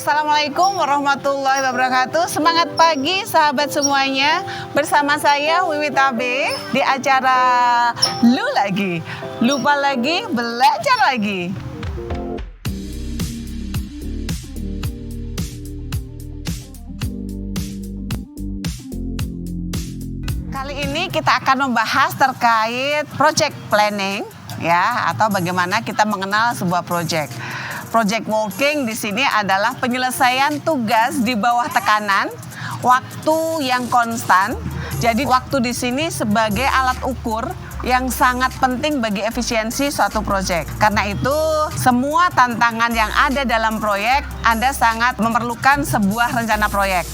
Assalamualaikum warahmatullahi wabarakatuh. Semangat pagi sahabat semuanya. Bersama saya Wiwit AB di acara Lu Lagi. Lupa lagi, belajar lagi. Kali ini kita akan membahas terkait project planning ya, atau bagaimana kita mengenal sebuah project. Project working di sini adalah penyelesaian tugas di bawah tekanan, waktu yang konstan. Jadi waktu di sini sebagai alat ukur yang sangat penting bagi efisiensi suatu proyek. Karena itu, semua tantangan yang ada dalam proyek, Anda sangat memerlukan sebuah rencana proyek.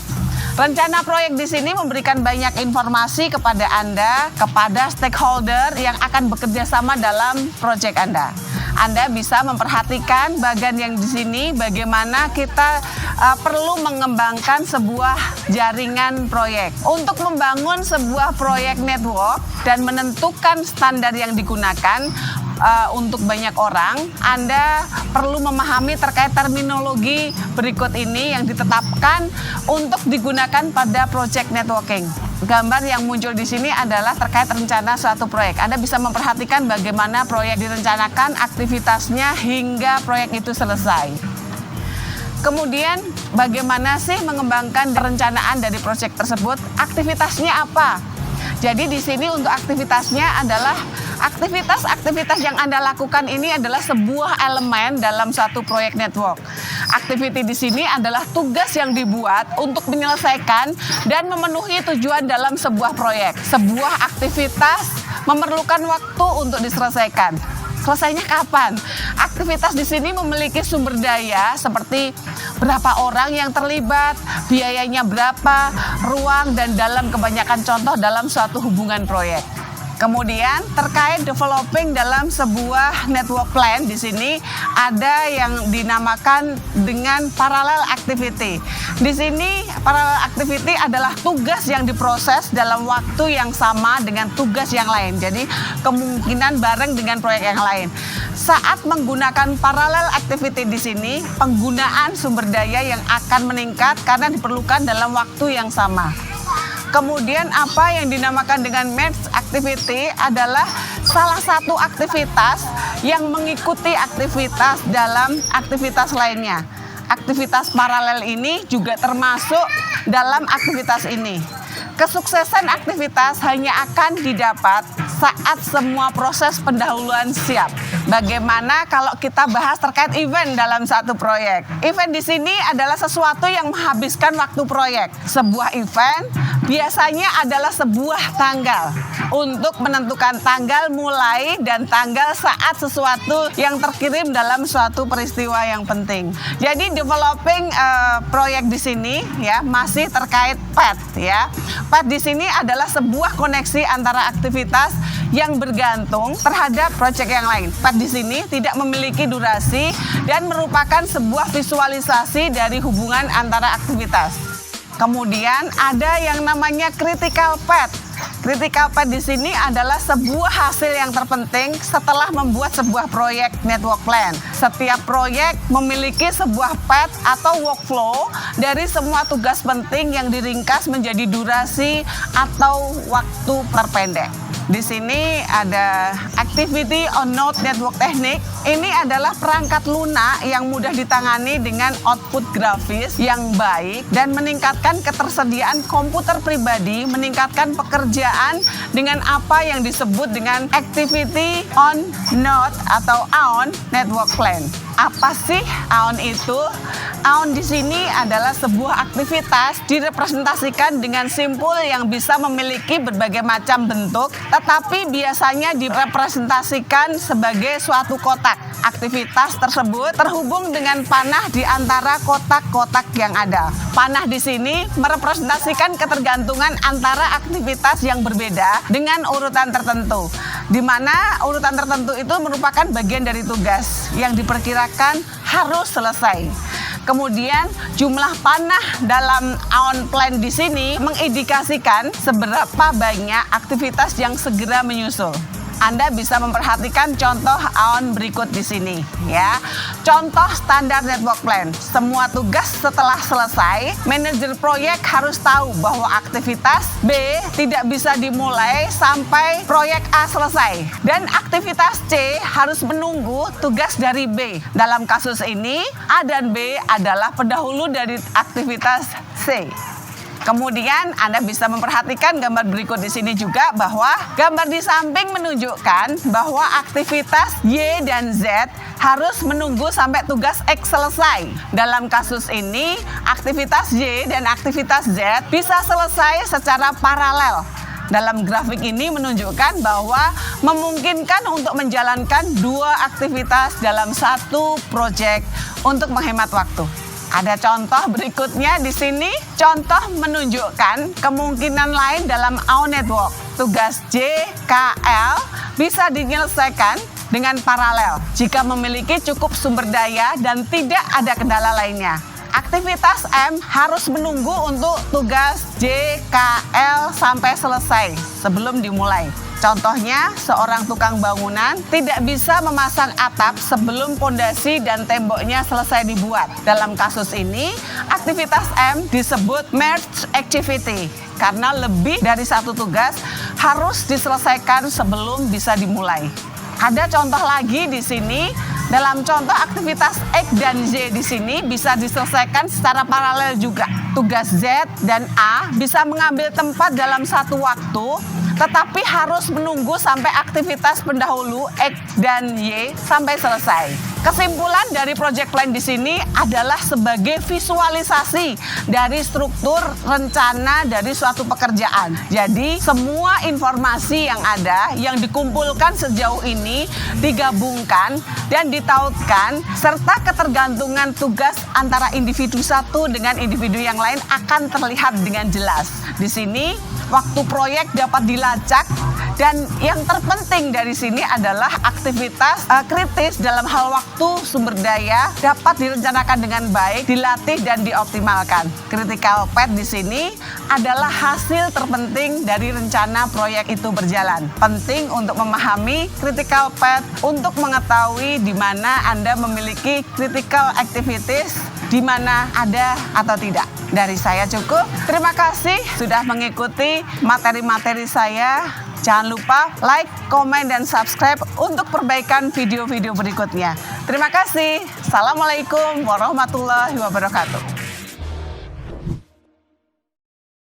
Rencana proyek di sini memberikan banyak informasi kepada Anda, kepada stakeholder yang akan bekerja sama dalam proyek Anda. Anda bisa memperhatikan bagian yang di sini bagaimana kita perlu mengembangkan sebuah jaringan proyek. Untuk membangun sebuah proyek network dan menentukan standar yang digunakan untuk banyak orang, Anda perlu memahami terkait terminologi berikut ini yang ditetapkan untuk digunakan pada project networking. Gambar yang muncul di sini adalah terkait rencana suatu proyek. Anda bisa memperhatikan bagaimana proyek direncanakan, aktivitasnya hingga proyek itu selesai. Kemudian bagaimana sih mengembangkan perencanaan dari proyek tersebut? Aktivitasnya apa? Jadi di sini untuk aktivitasnya adalah aktivitas yang Anda lakukan ini adalah sebuah elemen dalam satu proyek network. Aktiviti di sini adalah tugas yang dibuat untuk menyelesaikan dan memenuhi tujuan dalam sebuah proyek. Sebuah aktivitas memerlukan waktu untuk diselesaikan. Selesainya kapan? Aktivitas di sini memiliki sumber daya seperti berapa orang yang terlibat, biayanya berapa, ruang, dan dalam kebanyakan contoh dalam suatu hubungan proyek. Kemudian terkait developing dalam sebuah network plan di sini ada yang dinamakan dengan parallel activity. Di sini parallel activity adalah tugas yang diproses dalam waktu yang sama dengan tugas yang lain. Jadi kemungkinan bareng dengan proyek yang lain. Saat menggunakan parallel activity di sini, penggunaan sumber daya yang akan meningkat karena diperlukan dalam waktu yang sama. Kemudian apa yang dinamakan dengan merge activity adalah salah satu aktivitas yang mengikuti aktivitas dalam aktivitas lainnya. Aktivitas paralel ini juga termasuk dalam aktivitas ini. Kesuksesan aktivitas hanya akan didapat saat semua proses pendahuluan siap. Bagaimana kalau kita bahas terkait event dalam satu proyek? Event di sini adalah sesuatu yang menghabiskan waktu proyek. Sebuah event biasanya adalah sebuah tanggal untuk menentukan tanggal mulai dan tanggal saat sesuatu yang terkirim dalam suatu peristiwa yang penting. Jadi developing proyek di sini ya masih terkait path ya. Path di sini adalah sebuah koneksi antara aktivitas yang bergantung terhadap proyek yang lain. Path di sini tidak memiliki durasi dan merupakan sebuah visualisasi dari hubungan antara aktivitas. Kemudian ada yang namanya critical path. Critical path di sini adalah sebuah hasil yang terpenting setelah membuat sebuah proyek network plan. Setiap proyek memiliki sebuah path atau workflow dari semua tugas penting yang diringkas menjadi durasi atau waktu terpendek. Di sini ada activity on node network technique. Ini adalah perangkat lunak yang mudah ditangani dengan output grafis yang baik dan meningkatkan ketersediaan komputer pribadi, meningkatkan pekerjaan dengan apa yang disebut dengan activity on node atau ON network plan. Apa sih ON itu? ON di sini adalah sebuah aktivitas direpresentasikan dengan simpul yang bisa memiliki berbagai macam bentuk, tetapi biasanya direpresentasikan sebagai suatu kotak. Aktivitas tersebut terhubung dengan panah di antara kotak-kotak yang ada. Panah di sini merepresentasikan ketergantungan antara aktivitas yang berbeda dengan urutan tertentu, di mana urutan tertentu itu merupakan bagian dari tugas yang diperkirakan harus selesai. Kemudian jumlah panah dalam ON plan di sini mengindikasikan seberapa banyak aktivitas yang segera menyusul. Anda bisa memperhatikan contoh AON berikut di sini ya. Contoh standar network plan. Semua tugas setelah selesai, manajer proyek harus tahu bahwa aktivitas B tidak bisa dimulai sampai proyek A selesai. Dan aktivitas C harus menunggu tugas dari B. Dalam kasus ini, A dan B adalah pendahulu dari aktivitas C. Kemudian Anda bisa memperhatikan gambar berikut di sini juga bahwa gambar di samping menunjukkan bahwa aktivitas Y dan Z harus menunggu sampai tugas X selesai. Dalam kasus ini, aktivitas Y dan aktivitas Z bisa selesai secara paralel. Dalam grafik ini menunjukkan bahwa memungkinkan untuk menjalankan dua aktivitas dalam satu proyek untuk menghemat waktu. Ada contoh berikutnya di sini. Contoh menunjukkan kemungkinan lain dalam AON network. Tugas J, K, L bisa dinyelesaikan dengan paralel jika memiliki cukup sumber daya dan tidak ada kendala lainnya. Aktivitas M harus menunggu untuk tugas J, K, L sampai selesai sebelum dimulai. Contohnya, seorang tukang bangunan tidak bisa memasang atap sebelum pondasi dan temboknya selesai dibuat. Dalam kasus ini, aktivitas M disebut merge activity karena lebih dari satu tugas harus diselesaikan sebelum bisa dimulai. Ada contoh lagi di sini. Dalam contoh aktivitas X dan Z di sini bisa diselesaikan secara paralel juga. Tugas Z dan A bisa mengambil tempat dalam satu waktu, tetapi harus menunggu sampai aktivitas pendahulu X dan Y sampai selesai. Kesimpulan dari project plan di sini adalah sebagai visualisasi dari struktur rencana dari suatu pekerjaan. Jadi semua informasi yang ada yang dikumpulkan sejauh ini digabungkan dan ditautkan serta ketergantungan tugas antara individu satu dengan individu yang lain akan terlihat dengan jelas. Di sini waktu proyek dapat dilacak dan yang terpenting dari sini adalah aktivitas kritis dalam hal waktu sumber daya dapat direncanakan dengan baik, dilatih dan dioptimalkan. Critical path di sini adalah hasil terpenting dari rencana proyek itu berjalan. Penting untuk memahami critical path untuk mengetahui di mana Anda memiliki critical activities, di mana ada atau tidak. Dari saya cukup. Terima kasih sudah mengikuti materi-materi saya. Jangan lupa like, komen, dan subscribe untuk perbaikan video-video berikutnya. Terima kasih. Assalamualaikum warahmatullahi wabarakatuh.